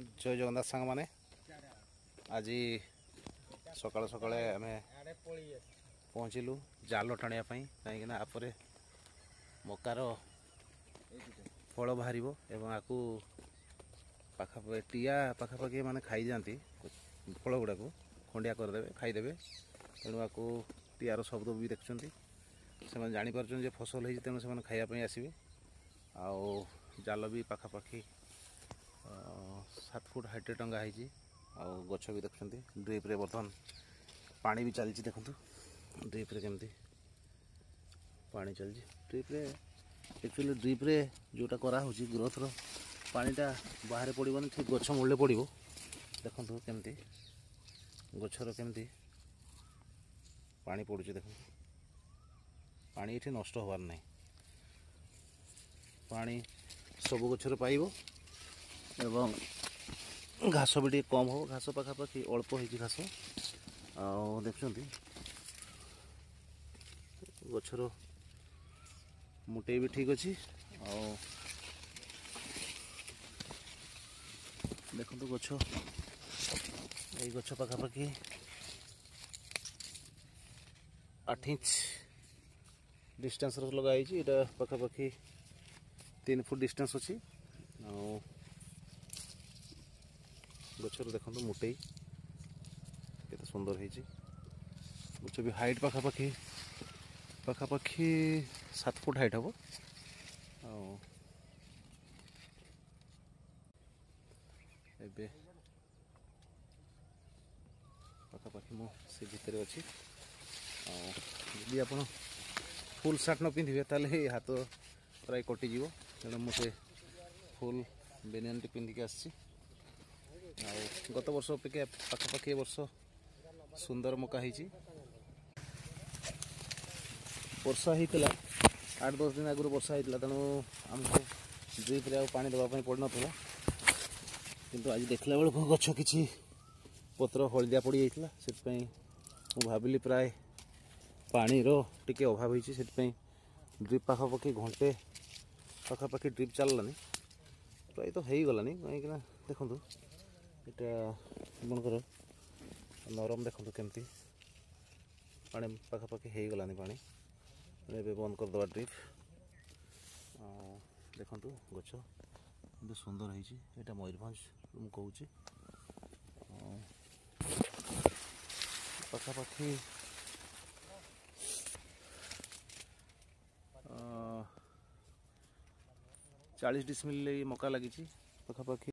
जय जगन्नाथ सांग माने आज सकाल सकाल आम पहुँचलु जाल टाणिया कहीं आपरे मकार फल बाहर एवं आपको पाखापाखि टीया पाखापाखि मैंने खाई जाती फल गुड़ा को खंडिया करदे खाईदे तेणु आपको टीआर शब्द भी देखुं से जापर फसल हो तेणु से खायापी आसवे आउ जाल भी पाखापाखि 7 फुट हाइट टंगा होगी आउ गछ भी देखुं ड्रिप रे बर्तमान पानी भी चलती देखु ड्रिप रे केमती पानी चलती ड्रिप रे एक्चुअली ड्रिप रे जोटा करा होची ग्रोथ रो पानीटा बाहर पड़ोनी ठीक गछ मूले पड़ो देखु केमती गछर केमती पानी पड़ुची देखु पानी ये नष्ट होवार नहीं पानी सब गछर पाइब एवं घास भी टे कम हो घास पाखापाखि अल्प हो घास देखुं गछर मुटे भी ठीक अच्छी देखो गछ ये गछ पाखापाखि 8 इंच डिस्टेंस लगाई यहाँ पाखापाखि 3 फुट डिस्टेंस अच्छी गचर देखो मुटे केते सुंदर है गच भी हाइट पाखापाखि 7 फुट हाइट हम एबे पाखापाखि मो से भितर अच्छी यदि आप फुल सार्ट न पिंधे ताले हाथ प्राय कटिज तेणु मुझे फुल बेनियन टी पिंधिक आसी गत वर्ष अपेक्षा पाखापाखि वर्ष सुंदर मका होती वर्षा होता 8-10 दिन आगु वर्षा होता तेणु आमको ड्रिप रे पानी देवाई पड़ नाला किंतु आज देखला बेलू गछ कि पत्र हलदिया पड़ जाता से भाविली प्राय पानी रो टिके अभाव होती से ड्रिप पाखापाखि घंटे पाखापाखि ड्रिप चललानी प्राय तो हो गलानी कहीं देखु यहाँ मनकर नरम देखो केमती पानी पाखापाखि हो गलानी पानी एबे बंद करदे ड्रिप देखु गछ बहुत सुंदर है मयूरभंज मुझे पाखापाखि 40 डिसमिल मका लगी पाखापाखि